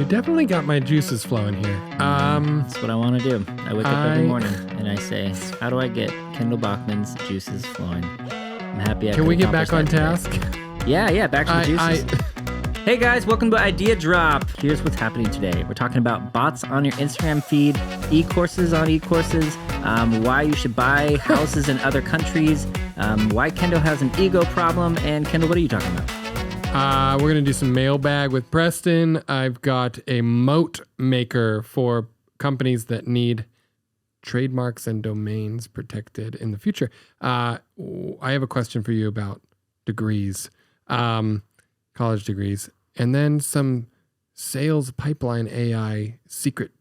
You definitely got my juices flowing here. That's what I want to do. I wake up every morning and I say, how do I get Kendall Bachman's juices flowing? I'm happy I Can we get back on today. task? Yeah, back to the juices. Hey guys, welcome to Idea Drop. Here's what's happening today. We're talking about bots on your Instagram feed, e-courses on e-courses, why you should buy houses in other countries, why Kendall has an ego problem, and Kendall, what are you talking about? We're going to do some mailbag with Preston. I've got a moat maker for companies that need trademarks and domains protected in the future. I have a question for you about degrees, college degrees, and then some sales pipeline AI secret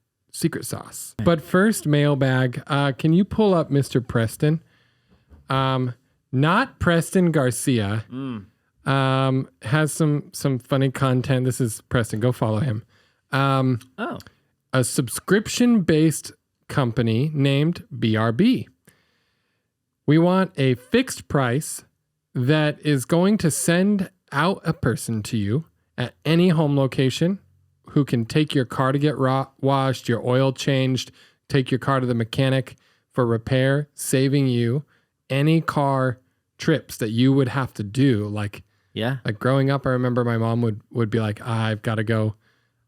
sauce. But first, mailbag. Can you pull up Mr. Preston? Not Preston Garcia. Has some funny content. This is Preston. Go follow him. A subscription-based company named BRB. We want a fixed price that is going to send out a person to you at any home location who can take your car to get washed, your oil changed, take your car to the mechanic for repair, saving you any car trips that you would have to do. Like growing up, I remember my mom would be like, I've got to go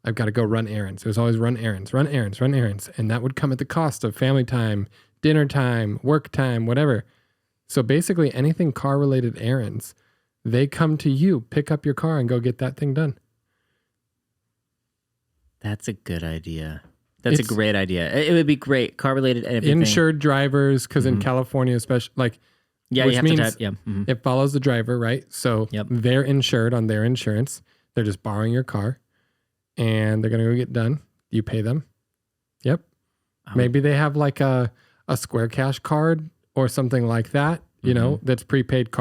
run errands. It was always run errands. And that would come at the cost of family time, dinner time, work time, whatever. So basically anything car related errands, they come to you, pick up your car and go get that thing done. That's a good idea. It's a great idea. It would be great. Car related everything. Insured drivers, because in California, especially, which you have means to drive. It follows the driver, right? So they're insured on their insurance. They're just borrowing your car and they're going to go get done. You pay them. Yep. Maybe they have like a Square Cash card or something like that, you know, that's prepaid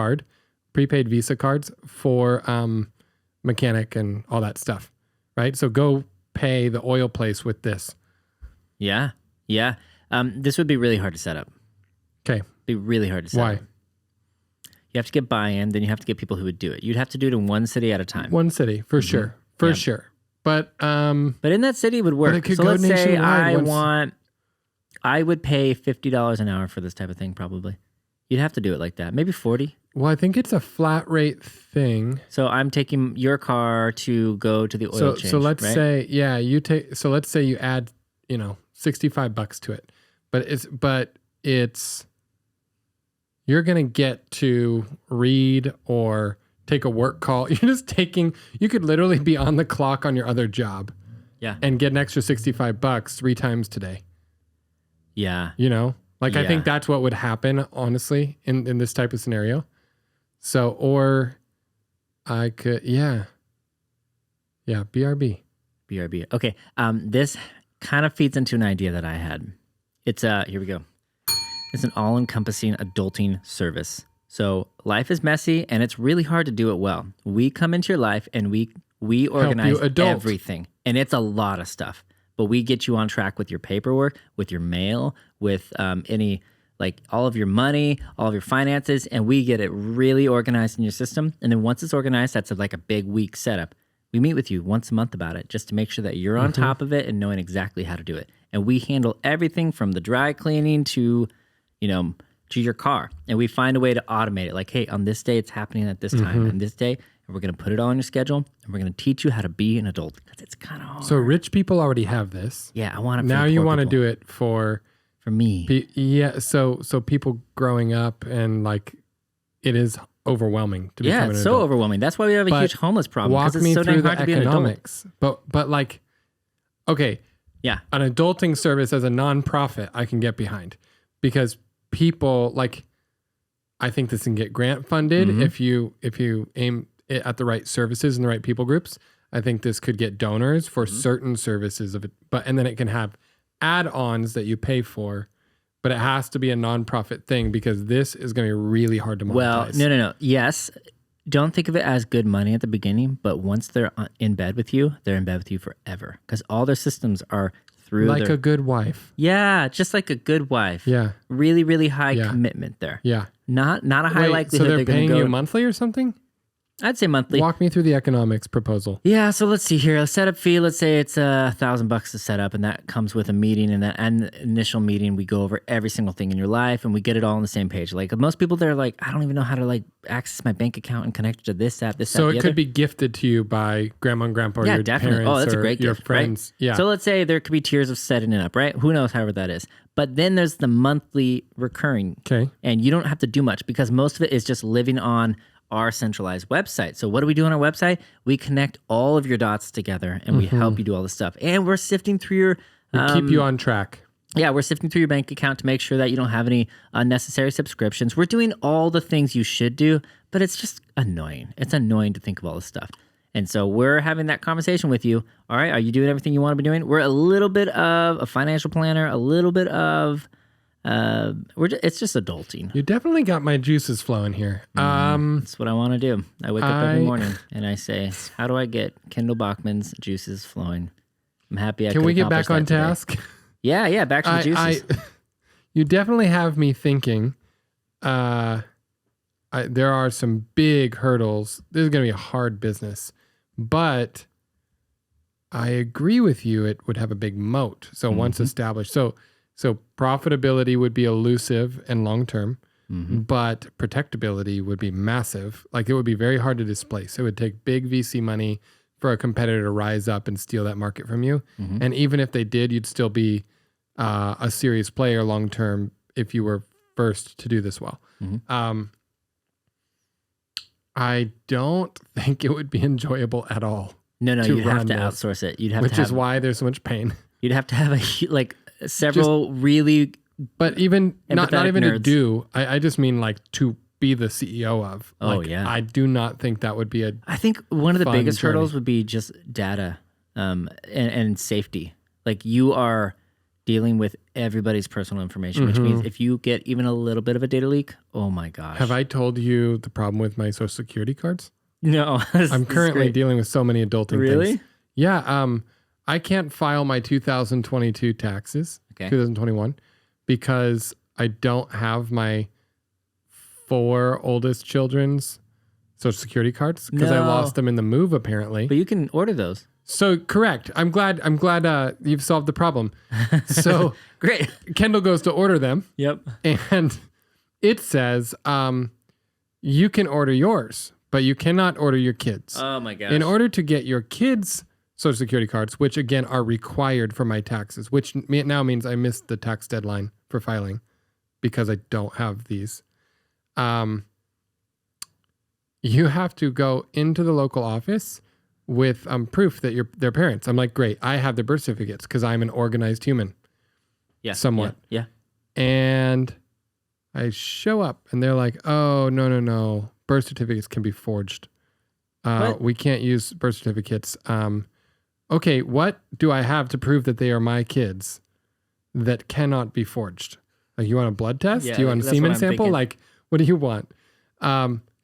Visa cards for mechanic and all that stuff, right? So go pay the oil place with this. Yeah. This would be really hard to set up. Okay. Be really hard to set up. Why? You have to get buy-in, then you have to get people who would do it. You'd have to do it in one city at a time. One city, for sure. For sure. But in that city it would work. So let's say I would pay $50 an hour for this type of thing probably. You'd have to do it like that. Maybe 40. Well, I think it's a flat rate thing. So I'm taking your car to go to the oil change. So let's say, let's say you add, $65 to it. But it's you're going to get to read or take a work call. You could literally be on the clock on your other job. Yeah. And get an extra $65 3 times today. Yeah. I think that's what would happen, honestly, in this type of scenario. So, or I could, BRB. Okay. This kind of feeds into an idea that I had. It's here we go. It's an all-encompassing adulting service. So life is messy and it's really hard to do it well. We come into your life and we organize everything, and it's a lot of stuff. But we get you on track with your paperwork, with your mail, with all of your money, all of your finances, and we get it really organized in your system. And then once it's organized, that's like a big week setup. We meet with you once a month about it just to make sure that you're on top of it and knowing exactly how to do it. And we handle everything from the dry cleaning to your car. And we find a way to automate it. Like, hey, on this day, it's happening at this time. And this day, and we're going to put it all on your schedule, and we're going to teach you how to be an adult because it's kind of hard. So rich people already have this. Yeah, I want it. Now you want to do it for me. So people growing up and it is overwhelming to become an adult. Yeah, it's so overwhelming. That's why we have a huge homeless problem. Walk me it's so through the hard to be economics. But okay. Yeah. An adulting service as a nonprofit I can get behind because people I think this can get grant funded if you aim it at the right services and the right people groups. I think this could get donors for certain services of it, and then it can have add-ons that you pay for, but it has to be a nonprofit thing because this is going to be really hard to monetize. Well, no. Yes. Don't think of it as good money at the beginning, but once they're in bed with you, they're in bed with you forever because all their systems are through a good wife. Yeah, just like a good wife. Yeah. Really, really high commitment there. Yeah. Not a high likelihood. So they're paying you monthly or something? I'd say monthly. Walk me through the economics proposal. Yeah, so let's see here. A setup fee, let's say it's $1,000 to set up, and that comes with a meeting. And that initial meeting, we go over every single thing in your life, and we get it all on the same page. Like most people, they're like, I don't even know how to like access my bank account and connect it to this, that, So the it other. could be gifted to you by grandma and grandpa or Yeah, your definitely. parents That's a or great your gift, friends. Right? Yeah. So let's say there could be tiers of setting it up, right? Who knows, however that is. But then there's the monthly recurring. Okay. And you don't have to do much because most of it is just living on our centralized website. So what do we do on our website? We connect all of your dots together and we help you do all this stuff. And we're sifting through your... We keep you on track. Yeah, we're sifting through your bank account to make sure that you don't have any unnecessary subscriptions. We're doing all the things you should do, but it's just annoying. It's annoying to think of all this stuff. And so we're having that conversation with you. All right, are you doing everything you want to be doing? We're a little bit of a financial planner, a little bit of... it's just adulting. You definitely got my juices flowing here. That's what I want to do. I wake up every morning and I say, how do I get Kendall Bachman's juices flowing? I'm happy I Can could we get accomplish back on that today. task? Yeah, back to the juices. You definitely have me thinking there are some big hurdles. This is going to be a hard business, but I agree with you. It would have a big moat. So once established, so profitability would be elusive and long-term, but protectability would be massive. Like it would be very hard to displace. It would take big VC money for a competitor to rise up and steal that market from you. And even if they did, you'd still be a serious player long-term if you were first to do this well. I don't think it would be enjoyable at all. No, to you'd have run to this, outsource it. You'd have which to have, is why there's so much pain. You'd have to have several really... But even not even nerds. to do, I just mean like to be the CEO of. Oh, Like, yeah. I do not think that would be I think one of the fun biggest journey. hurdles would be just data and safety. Like you are dealing with everybody's personal information, which means if you get even a little bit of a data leak, oh my gosh. Have I told you the problem with my social security cards? No. I'm currently dealing with so many adulting Really? things. Yeah. I can't file my 2022 taxes, 2021, because I don't have my 4 oldest children's social security cards because I lost them in the move apparently. But you can order those. So correct. I'm glad you've solved the problem. So Great. Kendall goes to order them. Yep. And it says you can order yours, but you cannot order your kids. Oh my gosh. In order to get your kids' social security cards, which again are required for my taxes, which now means I missed the tax deadline for filing because I don't have these. You have to go into the local office with proof that you're their parents. I'm like, great, I have their birth certificates because I'm an organized human. Yeah. Somewhat. Yeah. And I show up and they're like, oh, no. Birth certificates can be forged. We can't use birth certificates. Okay, what do I have to prove that they are my kids that cannot be forged? Like, you want a blood test? Yeah, Do you want a that's semen what I'm sample? thinking. Like, what do you want?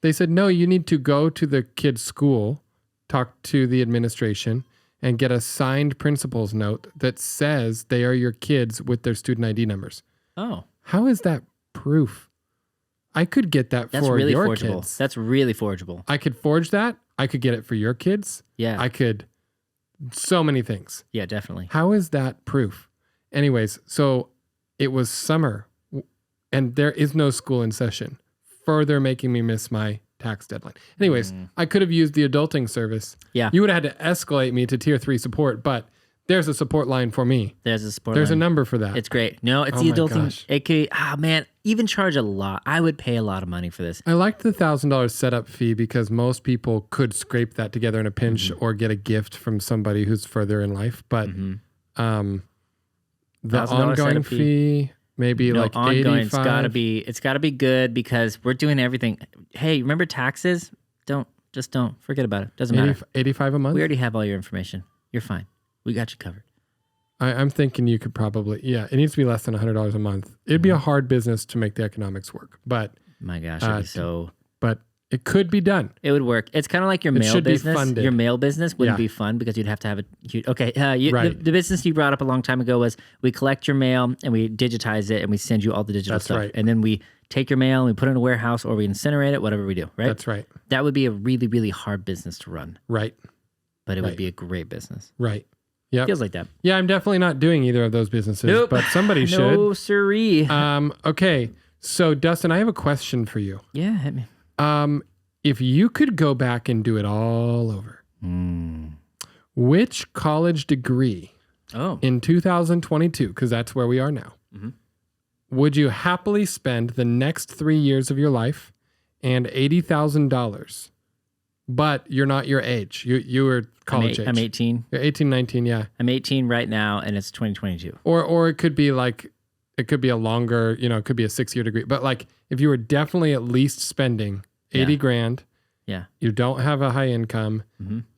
They said, no, you need to go to the kid's school, talk to the administration, and get a signed principal's note that says they are your kids with their student ID numbers. Oh. How is that proof? I could get that That's for really your forgeable. kids. That's really forgeable. I could forge that. I could get it for your kids. Yeah. I could. So many things. Yeah, definitely. How is that proof? Anyways, so it was summer and there is no school in session, further making me miss my tax deadline. Anyways, I could have used the adulting service. Yeah. You would have had to escalate me to tier 3 support, but there's a support line for me. There's a support There's line. a number for that. It's great. No, it's Oh the my adulting, gosh. aka, man, even charge a lot. I would pay a lot of money for this. I liked the $1,000 setup fee because most people could scrape that together in a pinch or get a gift from somebody who's further in life. But the $1,000 ongoing setup fee, maybe like ongoing. 85. It's gotta be good because we're doing everything. Hey, remember taxes? Don't forget about it. Doesn't matter. 85 a month? We already have all your information. You're fine. We got you covered. I'm thinking you could probably, it needs to be less than $100 a month. It'd be a hard business to make the economics work, but My gosh, it'd be so. but it could be done. It would work. It's kind of like your It mail should be business. funded. Your mail business wouldn't Yeah. be fun because you'd have to have a huge. Okay, Right. the business you brought up a long time ago was we collect your mail and we digitize it and we send you all the digital That's stuff, right. and then we take your mail and we put it in a warehouse or we incinerate it, whatever we do, right? That's right. That would be a really, really hard business to run. Right. But it would be a great business. Right. Yeah. Feels like that. Yeah, I'm definitely not doing either of those businesses, but somebody should. No siree. Okay. So, Dustin, I have a question for you. Yeah, hit me. If you could go back and do it all over, which college degree in 2022, because that's where we are now, would you happily spend the next 3 years of your life and $80,000, but you're not your age? You were college age. I'm 18. You're 18, 19, yeah. I'm 18 right now, and it's 2022. Or it could be like, it could be a longer, it could be a 6-year degree. But like, if you were definitely at least spending 80 grand, you don't have a high income,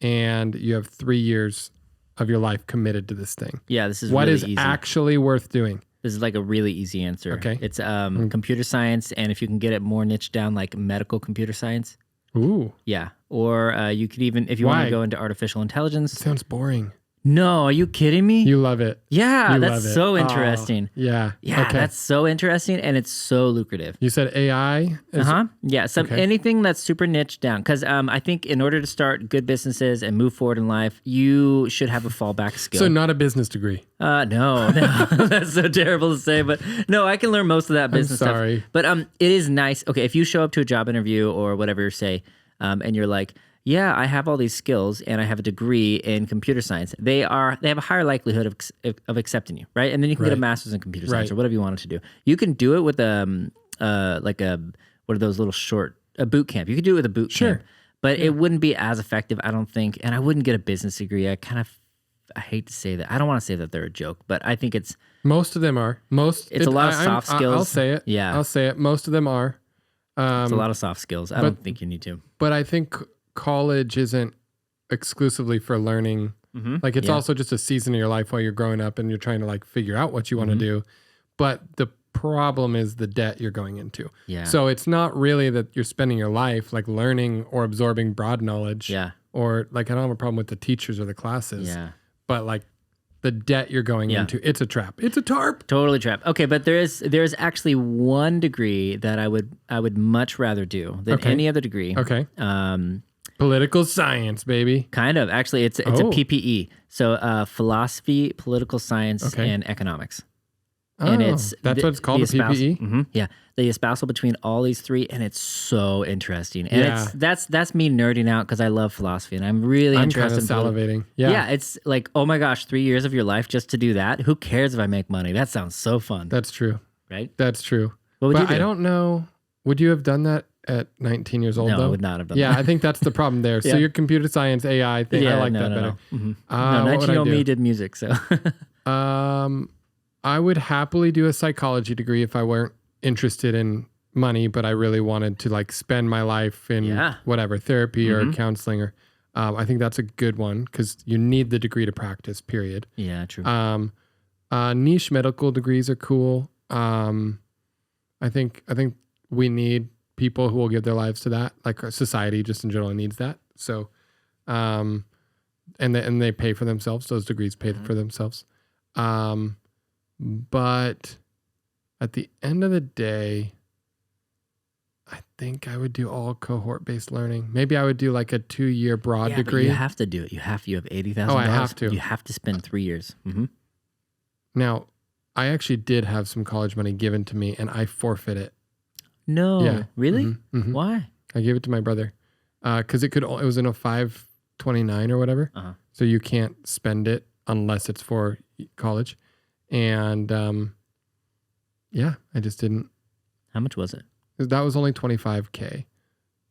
and you have 3 years of your life committed to this thing. Yeah, this is what really is easy. Actually worth doing. This is like a really easy answer. Okay. It's computer science, and if you can get it more niche down, like medical computer science. Ooh. Yeah. Or you could even, if you want to go into artificial intelligence. It sounds boring. No, are you kidding me? You love it. Yeah, you that's so interesting. Yeah. Yeah, that's so interesting, and it's so lucrative. You said AI? Yeah, anything that's super niche down. Because I think in order to start good businesses and move forward in life, you should have a fallback skill. So not a business degree? No, that's so terrible to say. But no, I can learn most of that business stuff. But it is nice. Okay, if you show up to a job interview or whatever you say, and you're like, yeah, I have all these skills and I have a degree in computer science. They have a higher likelihood of accepting you, right? And then you can get a master's in computer science or whatever you wanted to do. You can do it with what are those little short boot camp? You could do it with a boot camp, but it wouldn't be as effective, I don't think. And I wouldn't get a business degree. I hate to say that. I don't want to say that they're a joke, but I think it's most of them are. It's a lot of soft skills. I'll say it. Yeah, I'll say it. Most of them are. It's a lot of soft skills. I don't think you need to. But I think college isn't exclusively for learning. Like it's also just a season of your life while you're growing up and you're trying to like figure out what you want to do. But the problem is the debt you're going into. Yeah. So it's not really that you're spending your life like learning or absorbing broad knowledge. Yeah. Or like I don't have a problem with the teachers or the classes. Yeah. But like the debt you're going into, it's a trap. It's a tarp. Totally trap. Okay, but there is actually one degree that I would much rather do than any other degree. Okay. Political science, baby. Kind of. Actually, it's a PPE. So philosophy, political science, and economics. And that's what it's called, a PPE? Yeah. The espousal between all these three, and it's so interesting. And that's me nerding out because I love philosophy, and I'm really interested in salivating. Yeah, it's like, oh my gosh, 3 years of your life just to do that? Who cares if I make money? That sounds so fun. That's true. Right? That's true. What would you do? I don't know. Would you have done that at 19 years old, no, though? I would not have done that. Yeah, I think that's the problem there. So your computer science, AI thing, I like that better. No, 19-year-old me did music, so. I would happily do a psychology degree if I weren't interested in money, but I really wanted to like spend my life in whatever, therapy or counseling. Or I think that's a good one because you need the degree to practice, period. Yeah, true. Niche medical degrees are cool. I think we need people who will give their lives to that. Like our society just in general needs that. So, and they pay for themselves. Those degrees pay for themselves. But at the end of the day, I think I would do all cohort-based learning. Maybe I would do like a 2-year broad degree. But you have to do it. You have $80,000. Oh, I have to. You have to spend 3 years. Now, I actually did have some college money given to me, and I forfeit it. No, yeah. Really? Why? I gave it to my brother because it was in a 529 or whatever. So you can't spend it unless it's for college. And I just didn't. How much was it? That was only $25,000.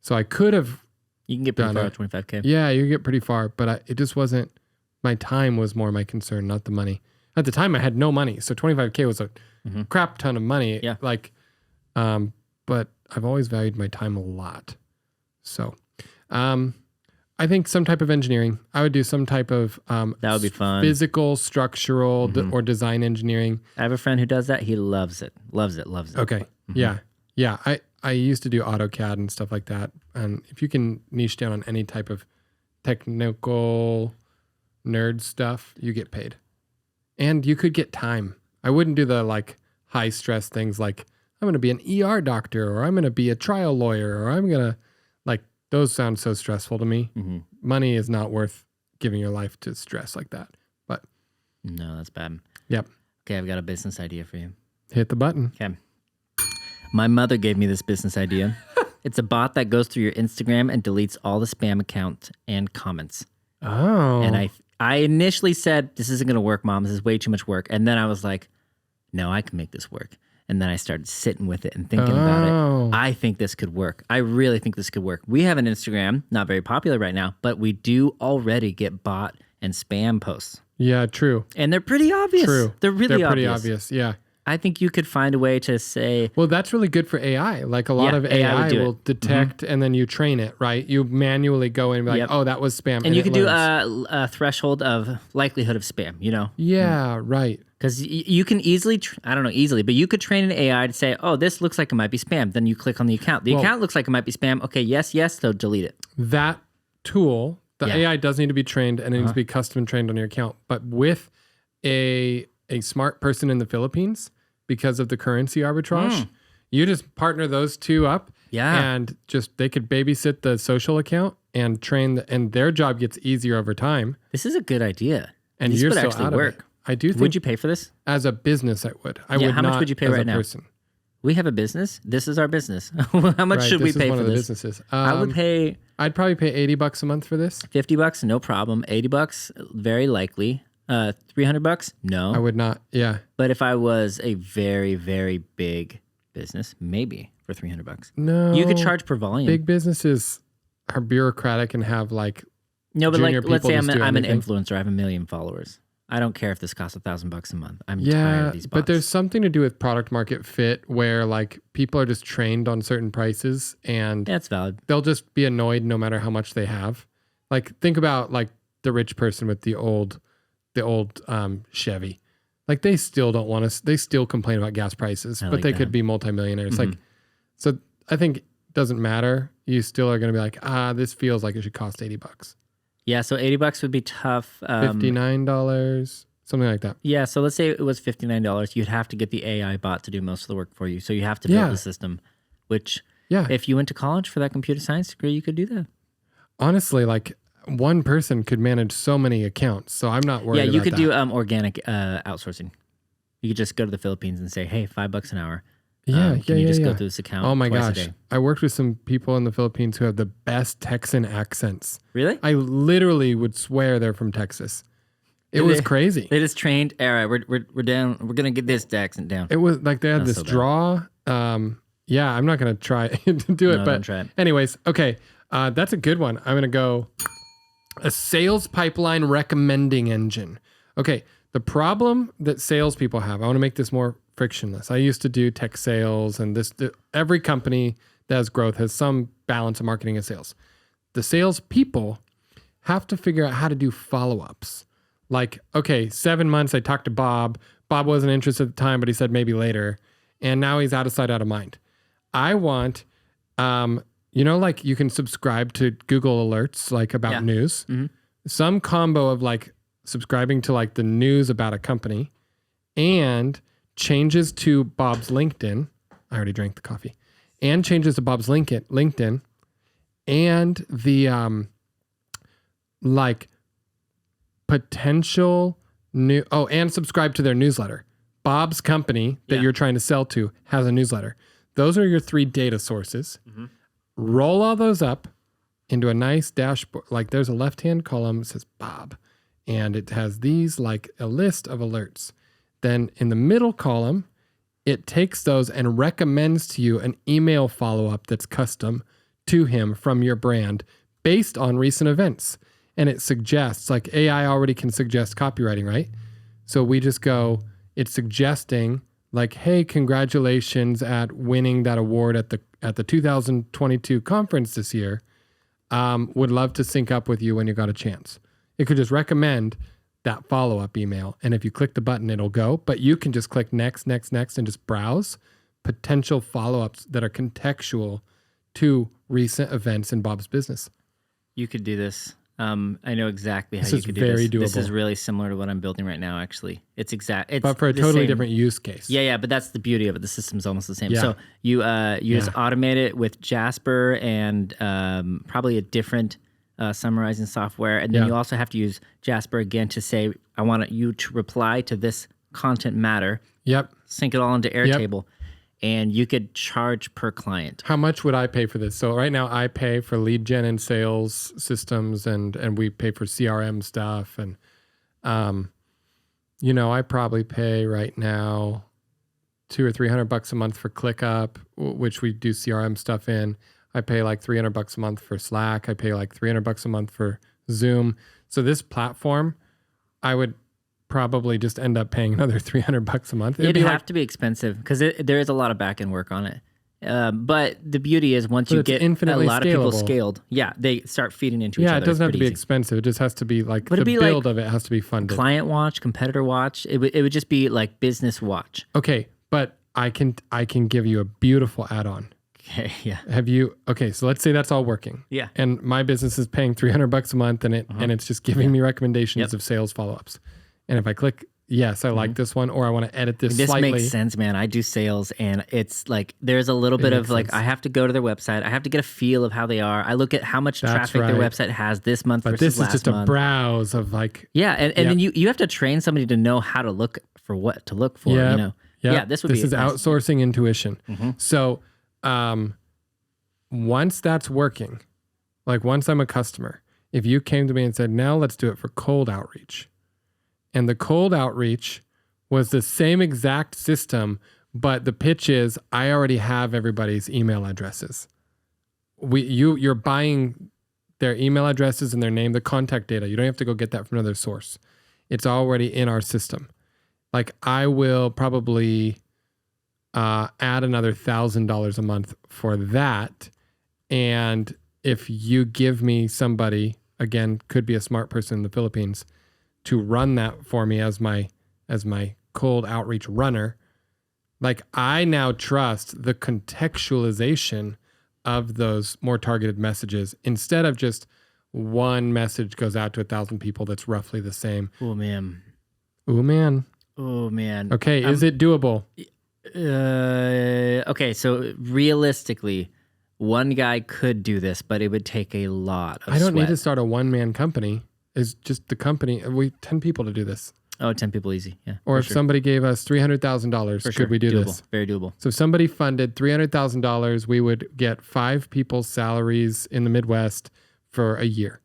So I could have. You can get pretty far with $25,000. Yeah, you get pretty far, but it just wasn't. My time was more my concern, not the money. At the time, I had no money, so $25,000 was a crap ton of money. Yeah. But I've always valued my time a lot. So, I think some type of engineering. I would do some type of that would be fun. Physical, structural, or design engineering. I have a friend who does that. He loves it. Loves it. Okay. Yeah. I used to do AutoCAD and stuff like that. And if you can niche down on any type of technical nerd stuff, you get paid. And you could get time. I wouldn't do the like high stress things like going to be an ER doctor, or I'm going to be a trial lawyer, or I'm going to, like, those sound so stressful to me. Mm-hmm. Money is not worth giving your life to stress like that. But no, that's bad. Yep. Okay, I've got a business idea for you. Hit the button. Okay. My mother gave me this business idea. It's a bot that goes through your Instagram and deletes all the spam accounts and comments. Oh. And I initially said, this isn't going to work, Mom. This is way too much work. And then I was like, no, I can make this work. And then I started sitting with it and thinking about it. I think this could work. I really think this could work. We have an Instagram, not very popular right now, but we do already get bot and spam posts. Yeah, true. And they're pretty obvious. True. They're pretty obvious, yeah. I think you could find a way to say... Well, that's really good for AI. Like a lot of AI will detect and then you train it, right? You manually go in and be like, oh, that was spam. And you could do a threshold of likelihood of spam, you know? Yeah, right. Because you can easily, I don't know easily, but you could train an AI to say, oh, this looks like it might be spam. Then you click on the account. The account looks like it might be spam. Okay, yes, so delete it. That tool, the AI does need to be trained and it needs to be custom trained on your account. But with a smart person in the Philippines, because of the currency arbitrage, you just partner those two up. Yeah. And just they could babysit the social account and train, and their job gets easier over time. This is a good idea. And this you're would so actually out work. of it. I do think. Would you pay for this? As a business, I would. I would how not much would you pay as right a now? person. We have a business. This is our business. How much should we pay for this? Businesses. I would pay. I'd probably pay $80 a month for this. $50, no problem. $80, very likely. $300, no. I would not. Yeah. But if I was a very, very big business, maybe for $300. No. You could charge per volume. Big businesses are bureaucratic and have like. No, but like, let's say I'm an anything. influencer. I have 1 million followers. I don't care if this costs $1,000 a month. I'm tired of these bots. But there's something to do with product market fit where like people are just trained on certain prices and that's valid. They'll just be annoyed no matter how much they have. Like think about like the rich person with the old Chevy. Like they still don't want to. They still complain about gas prices, but they could be multimillionaires. Mm-hmm. Like, so I think it doesn't matter. You still are going to be like, this feels like it should cost $80. Yeah, so $80 would be tough. $59, something like that. Yeah, so let's say it was $59. You'd have to get the AI bot to do most of the work for you. So you have to build the system, which if you went to college for that computer science degree, you could do that. Honestly, like one person could manage so many accounts, so I'm not worried about that. Yeah, you could do organic outsourcing. You could just go to the Philippines and say, hey, $5 an hour. Can you just go through this account? Oh my twice gosh. a day? I worked with some people in the Philippines who have the best Texan accents. Really? I literally would swear they're from Texas. It was crazy. They just trained. All right, we're down. We're gonna get this accent down. It was like they had this draw. I'm not gonna try to do it, but don't try it. Anyways, okay. That's a good one. I'm gonna go a sales pipeline recommending engine. Okay. The problem that salespeople have, I want to make this more frictionless. I used to do tech sales, and every company that has growth has some balance of marketing and sales. The salespeople have to figure out how to do follow-ups. Like, okay, 7 months, I talked to Bob. Bob wasn't interested at the time, but he said maybe later. And now he's out of sight, out of mind. I want, like you can subscribe to Google Alerts, like about news. Mm-hmm. Some combo of like subscribing to like the news about a company and changes to Bob's LinkedIn. I already drank the coffee. And changes to Bob's LinkedIn and the like potential new and subscribe to their newsletter. Bob's company that you're trying to sell to has a newsletter. Those are your 3 data sources. Mm-hmm. Roll all those up into a nice dashboard. Like there's a left-hand column that says Bob. And it has these like a list of alerts. Then in the middle column, it takes those and recommends to you an email follow-up that's custom to him from your brand based on recent events. And it suggests, like AI already can suggest copywriting, right? So we just go, it's suggesting like, hey, congratulations at winning that award at the 2022 conference this year. Would love to sync up with you when you got a chance. It could just recommend that follow-up email. And if you click the button, it'll go. But you can just click next, and just browse potential follow-ups that are contextual to recent events in Bob's business. You could do this I know exactly how This you is could do very this. This doable. is really similar to what I'm building right now, actually. It's But for a the totally same- different use case. Yeah, but that's the beauty of it. The system's almost the same. Yeah. So you just automate it with Jasper and probably a different summarizing software, and then you also have to use Jasper again to say, I want you to reply to this content matter. Yep. Sync it all into Airtable, and you could charge per client. How much would I pay for this? So right now I pay for lead gen and sales systems, and we pay for CRM stuff, and I probably pay right now $200 or $300 a month for ClickUp, which we do CRM stuff in. I pay like $300 a month for Slack. I pay like $300 a month for Zoom. So this platform, I would probably just end up paying another $300 a month. It'd have to be expensive because there is a lot of back end work on it. But the beauty is once you get a lot of people scaled, they start feeding into each other. Yeah, it doesn't have to be expensive. It just has to be like the build of it has to be funded. Client watch, competitor watch. It would just be like business watch. Okay, but I can give you a beautiful add-on. Okay, yeah. So let's say that's all working. Yeah. And my business is paying $300 a month, and it's just giving me recommendations of sales follow-ups. And if I click yes, I like this one, or I want to edit this slightly. This makes sense, man. I do sales, and it's like there's a little bit of like I have to go to their website. I have to get a feel of how they are. I look at how much traffic their website has this month versus last month. But this is just a browse of like and then you have to train somebody to know how to look for what to look for. Yep. You know, yeah. This is outsourcing intuition. So once that's working, like once I'm a customer, if you came to me and said, now let's do it for cold outreach. And the cold outreach was the same exact system, but the pitch is I already have everybody's email addresses. You're buying their email addresses and their name, the contact data. You don't have to go get that from another source. It's already in our system. Like I will probably add another $1,000 a month for that. And if you give me somebody, again, could be a smart person in the Philippines, to run that for me as my cold outreach runner, like I now trust the contextualization of those more targeted messages instead of just one message goes out to 1,000 people that's roughly the same. Oh man. Okay, is it doable? Okay, so realistically, one guy could do this, but it would take a lot of I don't sweat. need to start a one-man company. Is just the company. 10 people to do this. Oh, 10 people easy. Yeah. Or if somebody gave us $300,000, could we do doable. this? Very doable. So if somebody funded $300,000, we would get 5 people's salaries in the Midwest for a year.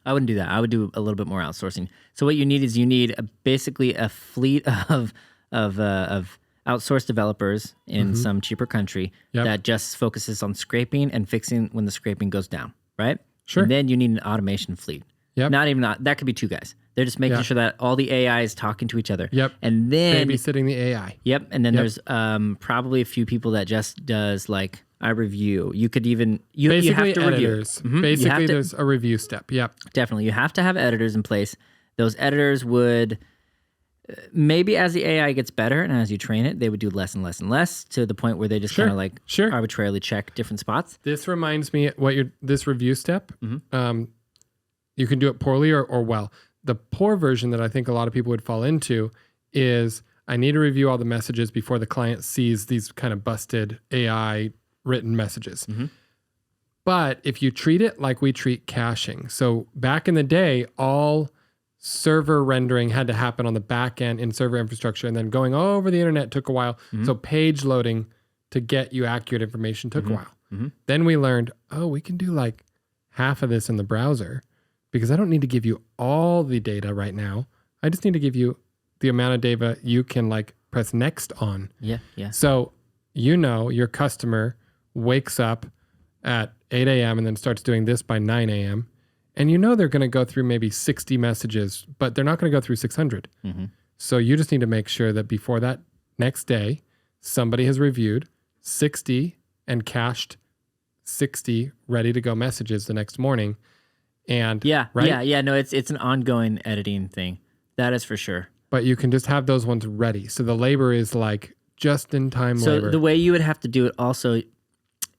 I wouldn't do that. I would do a little bit more outsourcing. So what you need is basically a fleet of outsourced developers in some cheaper country that just focuses on scraping and fixing when the scraping goes down, right? Sure. And then you need an automation fleet. Yep. That could be 2 guys. They're just making sure that all the AI is talking to each other. Yep. And then babysitting the AI. Yep. And then there's probably a few people that just does like I review. You could even you have to editors. Review. Basically, there's a review step. Yep. Definitely, you have to have editors in place. Those editors would maybe as the AI gets better and as you train it, they would do less and less and less to the point where they just kind of like arbitrarily check different spots. This reminds me this review step. You can do it poorly or well. The poor version that I think a lot of people would fall into is I need to review all the messages before the client sees these kind of busted AI written messages. But if you treat it like we treat caching, so back in the day, all server rendering had to happen on the back end in server infrastructure, and then going over the internet took a while. So page loading to get you accurate information took a while. Then we learned, we can do like half of this in the browser, because I don't need to give you all the data right now. I just need to give you the amount of data you can like press next on. Yeah. So, your customer wakes up at 8 a.m. and then starts doing this by 9 a.m. And they're going to go through maybe 60 messages, but they're not going to go through 600. So you just need to make sure that before that next day, somebody has reviewed 60 and cached 60 ready to go messages the next morning. And no, it's an ongoing editing thing. That is for sure. But you can just have those ones ready. So the labor is like just in time labor. So the way you would have to do it also,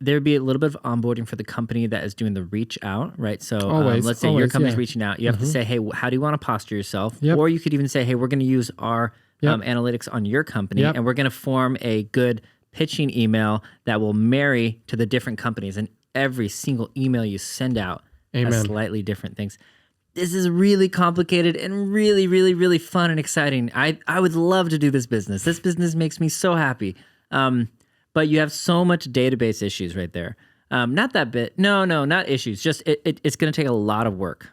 there'd be a little bit of onboarding for the company that is doing the reach out, right? So let's say your always, company's yeah. reaching out. You have to say, hey, how do you want to posture yourself? Yep. Or you could even say, hey, we're going to use our analytics on your company, and we're going to form a good pitching email that will marry to the different companies. And every single email you send out has slightly different things. This is really complicated and really, really, really fun and exciting. I would love to do this business. This business makes me so happy. But you have so much database issues right there. Not that bit. No, not issues. Just it's going to take a lot of work.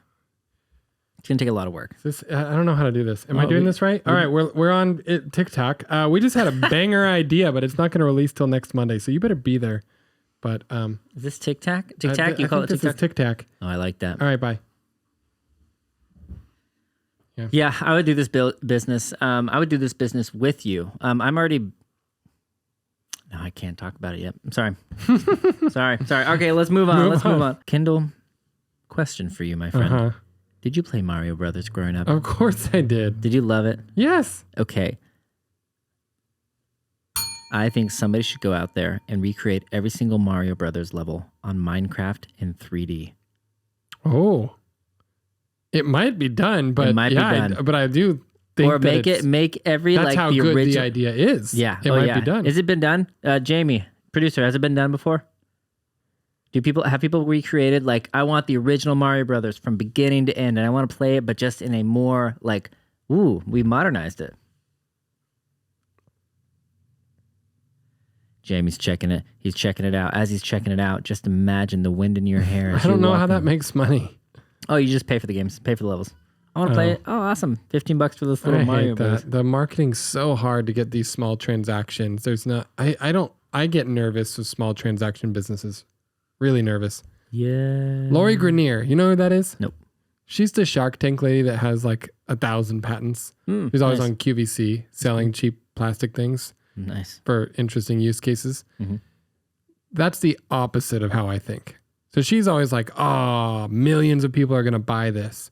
It's going to take a lot of work. I don't know how to do this. Am I doing this right? All right, we're on TikTok. We just had a banger idea, but it's not going to release till next Monday, so you better be there. But is this TikTok? TikTok? You call it TikTok? This is TikTok. Oh, I like that. All right, bye. Yeah, I would do this business. I would do this business with you. I'm already. No, I can't talk about it yet. I'm sorry. sorry. Okay, let's move on. Move on. Kendall, question for you, my friend. Did you play Mario Brothers growing up? Of course I did. Did you love it? Yes. Okay. I think somebody should go out there and recreate every single Mario Brothers level on Minecraft in 3D. Oh. It might be done, but but I do think or make every that's like how the good original. The idea is. Yeah, it might be done. Has it been done? Jamie, producer, has it been done before? Have people recreated like I want the original Mario Brothers from beginning to end, and I want to play it, but just in a more like, we modernized it. Jamie's checking it. He's checking it out. As he's checking it out, just imagine the wind in your hair. I don't know how that makes money. Oh, you just pay for the games, pay for the levels. I want to play it. Oh, awesome. $15 for this little Mario Brothers. The marketing's so hard to get these small transactions. There's not, I get nervous with small transaction businesses. Really nervous. Yeah. Lori Grenier, you know who that is? Nope. She's the Shark Tank lady that has like 1,000 patents. She's always on QVC selling cheap plastic things. Nice. For interesting use cases. That's the opposite of how I think. So she's always like, millions of people are going to buy this.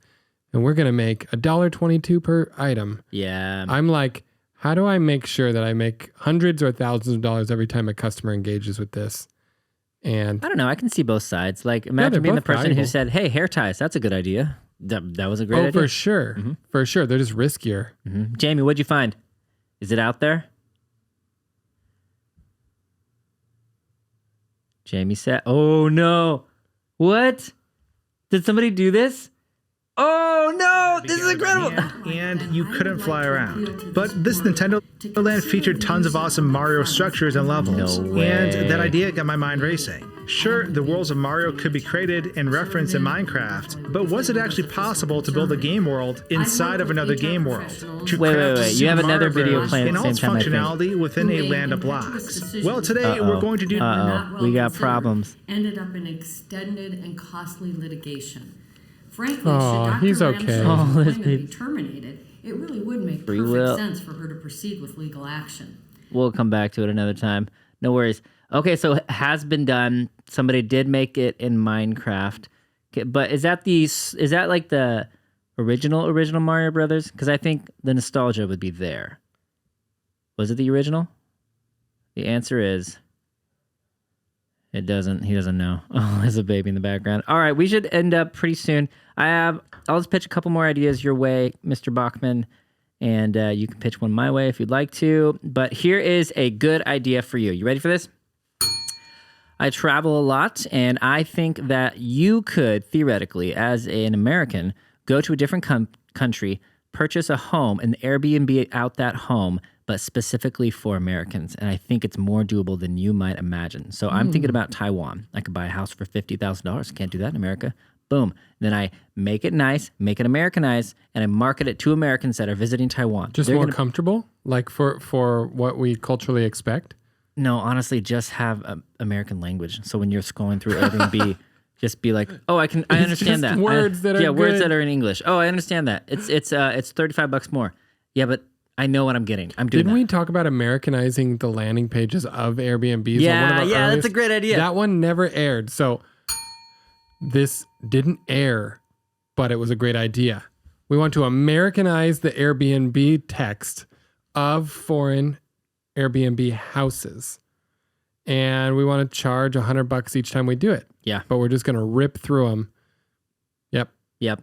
And we're going to make $1.22 per item. Yeah. I'm like, how do I make sure that I make hundreds or thousands of dollars every time a customer engages with this? And I don't know. I can see both sides. Like, imagine being the person who said, hey, hair ties, that's a good idea. That was a great idea. Oh, for sure. For sure. They're just riskier. Jamie, what'd you find? Is it out there? Jamie said, oh, no. What? Did somebody do this? Oh, no. This is incredible. And you couldn't fly around. But this Nintendo Land featured tons of awesome Mario structures and levels. No way. And that idea got my mind racing. Sure, the worlds of Mario could be created and referenced in Minecraft, but was it actually possible to build a game world inside of another game world? To wait. You have another video playing at the same time, I think. In all its functionality within a land of blocks. Well, today we're going to do... We got problems. Ended up in extended and costly litigation. Frankly, should he's Dr. okay. Ramsey's employment be terminated, it really would make Free perfect will. sense for her to proceed with legal action. We'll come back to it another time. No worries. Okay, so it has been done. Somebody did make it in Minecraft. Okay, but is that like the original Mario Brothers? Because I think the nostalgia would be there. Was it the original? The answer is he doesn't know. Oh, there's a baby in the background. All right, we should end up pretty soon. I'll just pitch a couple more ideas your way, Mr. Bachman, and you can pitch one my way if you'd like to. But here is a good idea for you. You ready for this? I travel a lot, and I think that you could, theoretically, as an American, go to a different country, purchase a home, and Airbnb out that home, but specifically for Americans. And I think it's more doable than you might imagine. So I'm thinking about Taiwan. I could buy a house for $50,000. Can't do that in America. Boom. Then I make it nice, make it Americanized, and I market it to Americans that are visiting Taiwan. Just more comfortable, like for what we culturally expect? No, honestly, just have American language. So when you're scrolling through Airbnb, just be like, "Oh, I understand that." Words that are words that are in English. Oh, I understand that. It's $35 more. Yeah, but I know what I'm getting. I'm doing. Didn't we talk about Americanizing the landing pages of Airbnbs? Yeah, that's a great idea. That one never aired, so this didn't air, but it was a great idea. We want to Americanize the Airbnb text of foreign Airbnb houses. and we want to charge $100 each time we do it. Yeah. But we're just going to rip through them. Yep.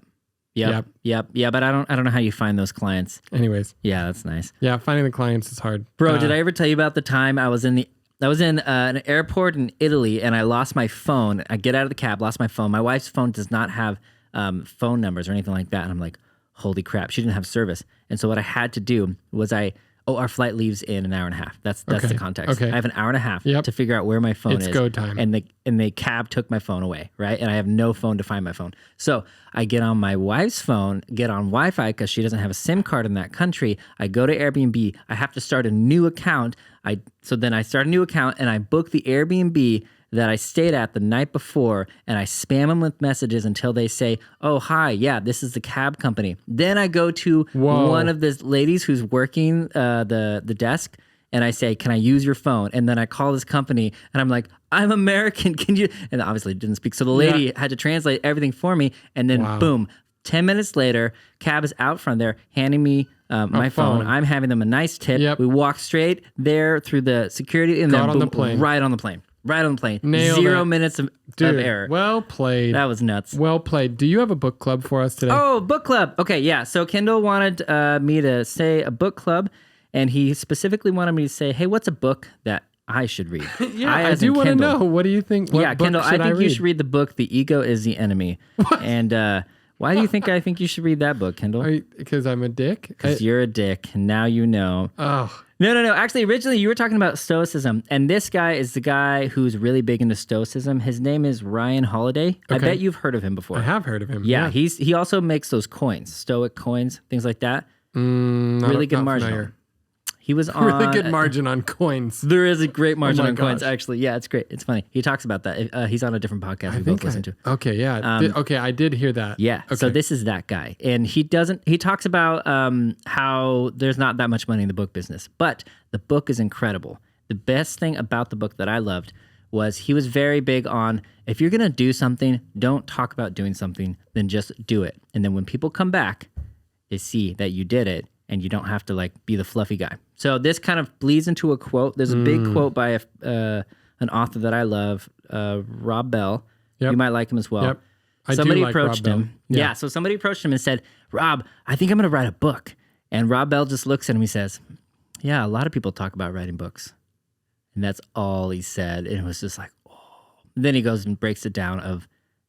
Yeah, but I don't know how you find those clients. Anyways. Yeah, that's nice. Yeah, finding the clients is hard. Bro, did I ever tell you about the time I was in an airport in Italy and I lost my phone. I get out of the cab, lost my phone. My wife's phone does not have phone numbers or anything like that. And I'm like, holy crap, she didn't have service. And so what I had to do was our flight leaves in an hour and a half. That's the context. Okay. I have an hour and a half Yep. to figure out where my phone is. It's go time. And the cab took my phone away, right? And I have no phone to find my phone. So I get on my wife's phone, get on Wi-Fi because she doesn't have a SIM card in that country. I go to Airbnb. I have to start a new account. So then I start a new account and I book the Airbnb that I stayed at the night before, and I spam them with messages until they say, oh, hi, yeah, this is the cab company. Then I go to one of the ladies who's working the desk, and I say, can I use your phone? And then I call this company, and I'm like, I'm American, can you? And obviously it didn't speak, so the lady had to translate everything for me, and then boom, 10 minutes later, cab is out front there, handing me my phone. I'm having them a nice tip. Yep. We walk straight there through the security, and then boom, right on the plane. Right on the plane. Nailed 0 it. minutes of error. Well played. That was nuts. Well played. Do you have a book club for us today? Oh, book club. Okay, yeah. So Kendall wanted me to say a book club, and he specifically wanted me to say, hey, what's a book that I should read? I do want to know. What do you think? What book Kendall, should I think you read? should read the book, The Ego is the Enemy. What? And why do you think I think you should read that book, Kendall? Because I'm a dick? Because you're a dick. Now you know. Oh. No. Actually, originally you were talking about Stoicism, and this guy is the guy who's really big into Stoicism. His name is Ryan Holiday. Okay. I bet you've heard of him before. I have heard of him. Yeah. He also makes those coins, Stoic coins, things like that. Really good margin. Familiar. He was on really good margin on coins. There is a great margin on coins, gosh. actually. Yeah, it's great. It's funny. He talks about that. He's on a different podcast we both listen to. Okay, yeah. I did hear that. Yeah. Okay. So this is that guy. And he talks about how there's not that much money in the book business, but the book is incredible. The best thing about the book that I loved was he was very big on, if you're going to do something, don't talk about doing something, then just do it. And then when people come back, they see that you did it, and you don't have to be the fluffy guy. So this kind of bleeds into a quote. There's a big quote by an author that I love, Rob Bell. Yep. You might like him as well. Yep. Somebody like approached Rob him. Bell. Yeah. So somebody approached him and said, Rob, I think I'm going to write a book. And Rob Bell just looks at him. He says, yeah, a lot of people talk about writing books. And that's all he said. And it was just like, oh. Then he goes and breaks it down of,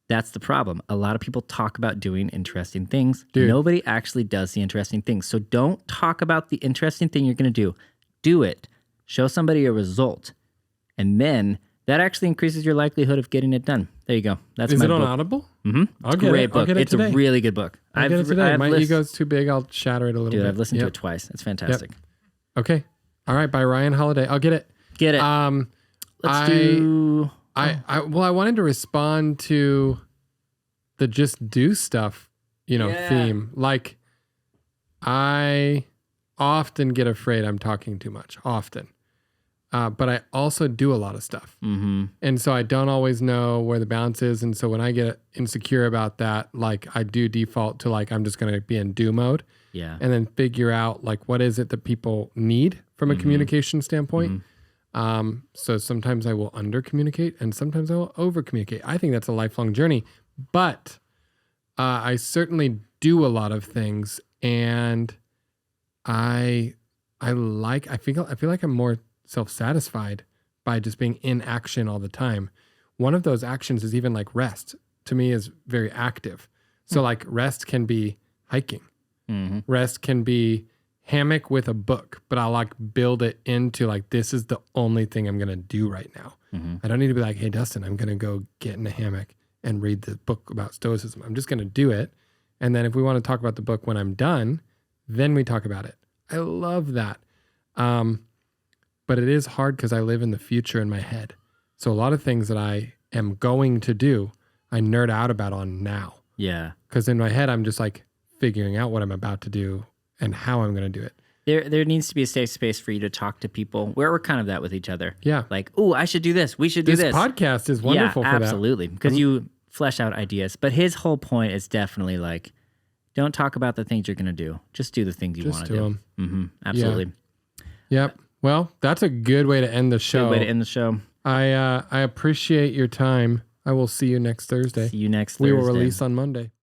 that's the problem. A lot of people talk about doing interesting things. Dude. Nobody actually does the interesting things. So don't talk about the interesting thing you're going to do. Do it. Show somebody a result. And then that actually increases your likelihood of getting it done. There you go. That's Is my it on book. Audible? Mm-hmm. It's a great book. It's a really good book. I'll get it today. My ego's too big. I'll shatter it a little bit. Dude, I've listened to it twice. It's fantastic. Yep. Okay. All right. By Ryan Holiday. I'll get it. Get it. Let's do... I wanted to respond to the just do stuff, theme. Like, I often get afraid I'm talking too much. Often. But I also do a lot of stuff. Mm-hmm. And so I don't always know where the balance is. And so when I get insecure about that, I do default to I'm just going to be in do mode. Yeah. And then figure out what is it that people need from a communication standpoint. Mm-hmm. So sometimes I will under communicate and sometimes I will over communicate. I think that's a lifelong journey, but I certainly do a lot of things, and I feel like I'm more self-satisfied by just being in action all the time. One of those actions is even rest. To me, is very active. So rest can be hiking. Mm-hmm. Rest can be hammock with a book, but I'll build it into this is the only thing I'm going to do right now. Mm-hmm. I don't need to be hey, Dustin, I'm going to go get in a hammock and read the book about Stoicism. I'm just going to do it. And then if we want to talk about the book when I'm done, then we talk about it. I love that. But it is hard because I live in the future in my head. So a lot of things that I am going to do, I nerd out about on now. Yeah. Because in my head, I'm just figuring out what I'm about to do and how I'm going to do it. There needs to be a safe space for you to talk to people where we're kind of that with each other. Yeah. Oh, I should do this. We should do this. This podcast is wonderful for that. Absolutely. Because you flesh out ideas. But his whole point is definitely don't talk about the things you're going to do. Just do the things you want to do. Them. Mm-hmm. Absolutely. Yeah. Yep. Well, that's a good way to end the show. Good way to end the show. I appreciate your time. I will see you next Thursday. See you next We Thursday. will release on Monday.